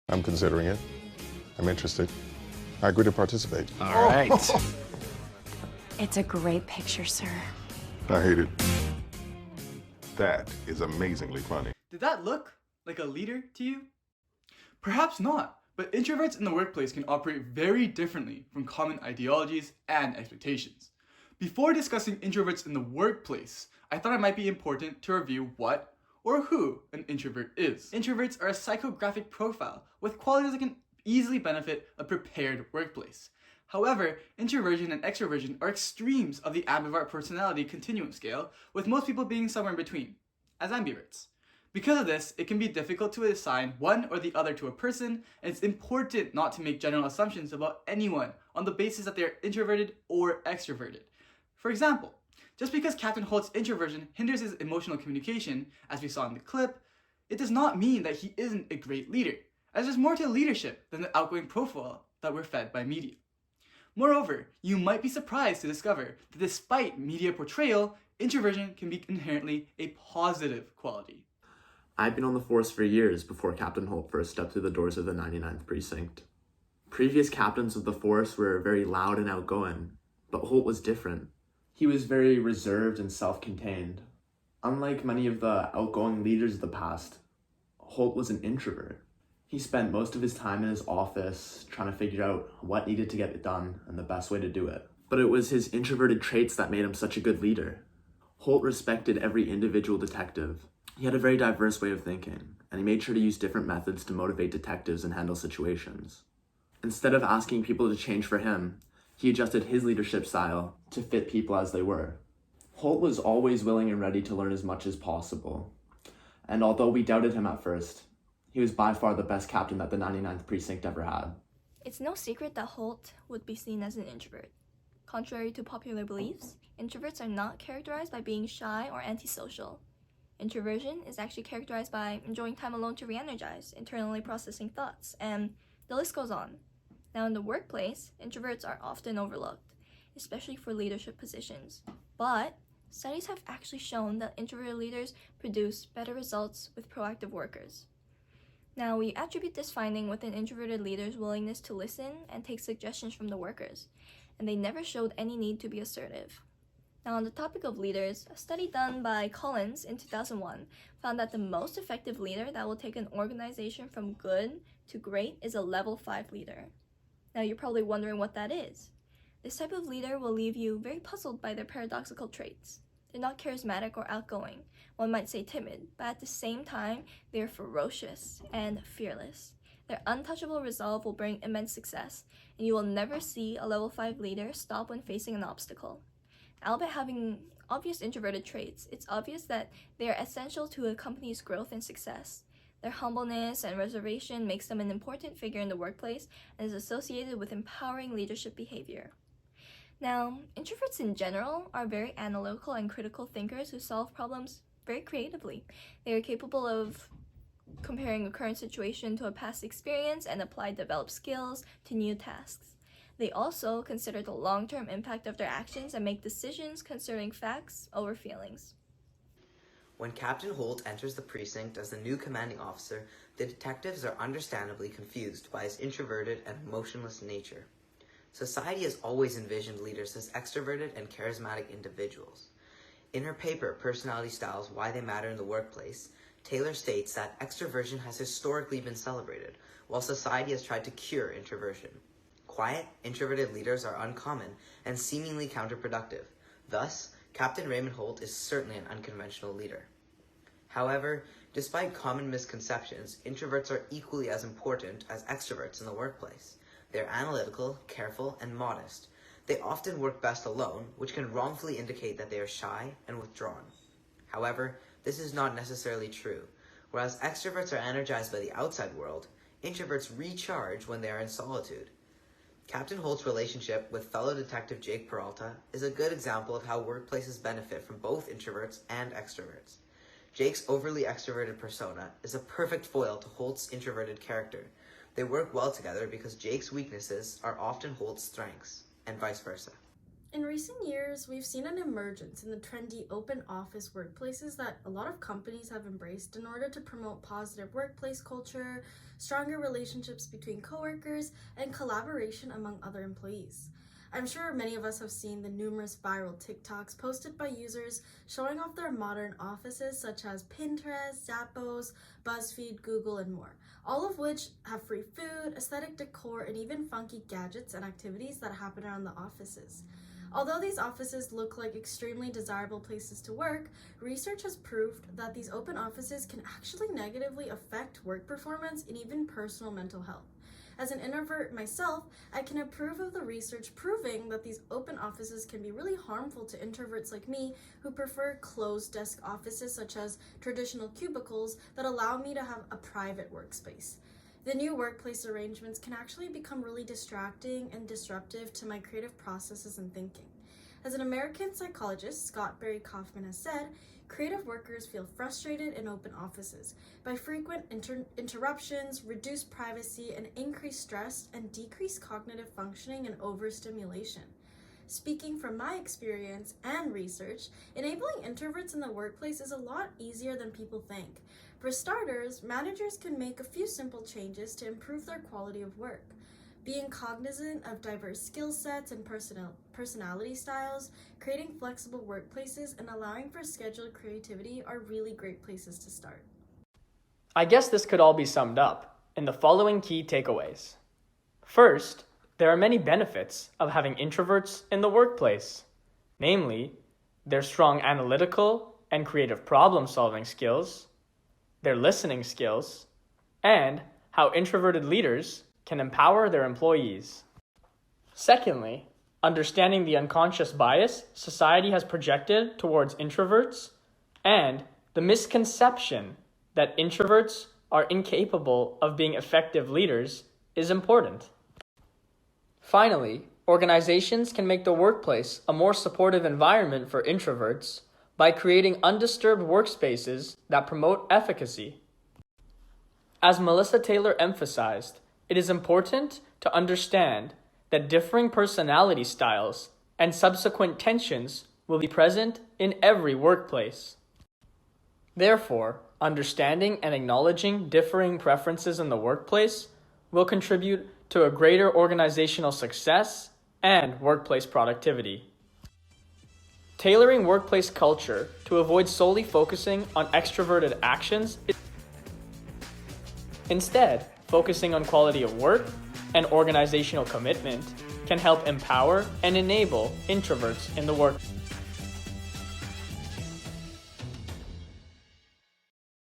I'm considering it. I'm interested. I agree to participate. All right. It's a great picture, sir. I hate it. That is amazingly funny. Did that look like a leader to you? Perhaps not, but introverts in the workplace can operate very differently from common ideologies and expectations. Before discussing introverts in the workplace, I thought it might be important to review what or who an introvert is. Introverts are a psychographic profile with qualities that can easily benefit a prepared workplace. However, introversion and extroversion are extremes of the ambivert personality continuum scale, with most people being somewhere in between, as ambiverts. Because of this, it can be difficult to assign one or the other to a person, and it's important not to make general assumptions about anyone on the basis that they are introverted or extroverted. For example, just because Captain Holt's introversion hinders his emotional communication, as we saw in the clip, it does not mean that he isn't a great leader, as there's more to leadership than the outgoing profile that we're fed by media. Moreover, you might be surprised to discover that despite media portrayal, introversion can be inherently a positive quality. I'd been on the force for years before Captain Holt first stepped through the doors of the 99th Precinct. Previous captains of the force were very loud and outgoing, but Holt was different. He was very reserved and self-contained. Unlike many of the outgoing leaders of the past, Holt was an introvert. He spent most of his time in his office trying to figure out what needed to get done and the best way to do it. But it was his introverted traits that made him such a good leader. Holt respected every individual detective. He had a very diverse way of thinking, and he made sure to use different methods to motivate detectives and handle situations. Instead of asking people to change for him, he adjusted his leadership style to fit people as they were. Holt was always willing and ready to learn as much as possible. And although we doubted him at first, he was by far the best captain that the 99th Precinct ever had. It's no secret that Holt would be seen as an introvert. Contrary to popular beliefs, introverts are not characterized by being shy or antisocial. Introversion is actually characterized by enjoying time alone to re-energize, internally processing thoughts, and the list goes on. Now in the workplace, introverts are often overlooked, especially for leadership positions. But studies have actually shown that introverted leaders produce better results with proactive workers. Now, we attribute this finding with an introverted leader's willingness to listen and take suggestions from the workers, and they never showed any need to be assertive. Now, on the topic of leaders, a study done by Collins in 2001 found that the most effective leader that will take an organization from good to great is a level 5 leader. Now, you're probably wondering what that is. This type of leader will leave you very puzzled by their paradoxical traits. They're not charismatic or outgoing. One might say timid, but at the same time, they're ferocious and fearless. Their untouchable resolve will bring immense success, and you will never see a level 5 leader stop when facing an obstacle. Albeit having obvious introverted traits, it's obvious that they are essential to a company's growth and success. Their humbleness and reservation makes them an important figure in the workplace and is associated with empowering leadership behavior. Now, introverts in general are very analytical and critical thinkers who solve problems very creatively. They are capable of comparing a current situation to a past experience and apply developed skills to new tasks. They also consider the long-term impact of their actions and make decisions considering facts over feelings. When Captain Holt enters the precinct as the new commanding officer, the detectives are understandably confused by his introverted and emotionless nature. Society has always envisioned leaders as extroverted and charismatic individuals. In her paper, Personality Styles, Why They Matter in the Workplace, Taylor states that extroversion has historically been celebrated, while society has tried to cure introversion. Quiet, introverted leaders are uncommon and seemingly counterproductive. Thus, Captain Raymond Holt is certainly an unconventional leader. However, despite common misconceptions, introverts are equally as important as extroverts in the workplace. They're analytical, careful, and modest. They often work best alone, which can wrongfully indicate that they are shy and withdrawn. However, this is not necessarily true. Whereas extroverts are energized by the outside world, introverts recharge when they are in solitude. Captain Holt's relationship with fellow detective Jake Peralta is a good example of how workplaces benefit from both introverts and extroverts. Jake's overly extroverted persona is a perfect foil to Holt's introverted character. They work well together because Jake's weaknesses are often Holt's strengths, and vice versa. In recent years, we've seen an emergence in the trendy open office workplaces that a lot of companies have embraced in order to promote positive workplace culture, stronger relationships between coworkers, and collaboration among other employees. I'm sure many of us have seen the numerous viral TikToks posted by users showing off their modern offices such as Pinterest, Zappos, BuzzFeed, Google, and more, all of which have free food, aesthetic decor, and even funky gadgets and activities that happen around the offices. Although these offices look like extremely desirable places to work, research has proved that these open offices can actually negatively affect work performance and even personal mental health. As an introvert myself, I can approve of the research proving that these open offices can be really harmful to introverts like me who prefer closed desk offices such as traditional cubicles that allow me to have a private workspace. The new workplace arrangements can actually become really distracting and disruptive to my creative processes and thinking. As an American psychologist, Scott Barry Kaufman has said, creative workers feel frustrated in open offices by frequent interruptions, reduced privacy, and increased stress and decreased cognitive functioning and overstimulation. Speaking from my experience and research, enabling introverts in the workplace is a lot easier than people think. For starters, managers can make a few simple changes to improve their quality of work. Being cognizant of diverse skill sets and personality styles, creating flexible workplaces, and allowing for scheduled creativity are really great places to start. I guess this could all be summed up in the following key takeaways. First, there are many benefits of having introverts in the workplace, namely, their strong analytical and creative problem-solving skills, their listening skills, and how introverted leaders can empower their employees. Secondly, understanding the unconscious bias society has projected towards introverts and the misconception that introverts are incapable of being effective leaders is important. Finally, organizations can make the workplace a more supportive environment for introverts by creating undisturbed workspaces that promote efficacy. As Melissa Taylor emphasized, it is important to understand that differing personality styles and subsequent tensions will be present in every workplace. Therefore, understanding and acknowledging differing preferences in the workplace will contribute to a greater organizational success and workplace productivity. Tailoring workplace culture to avoid solely focusing on extroverted actions, instead, focusing on quality of work and organizational commitment can help empower and enable introverts in the workplace.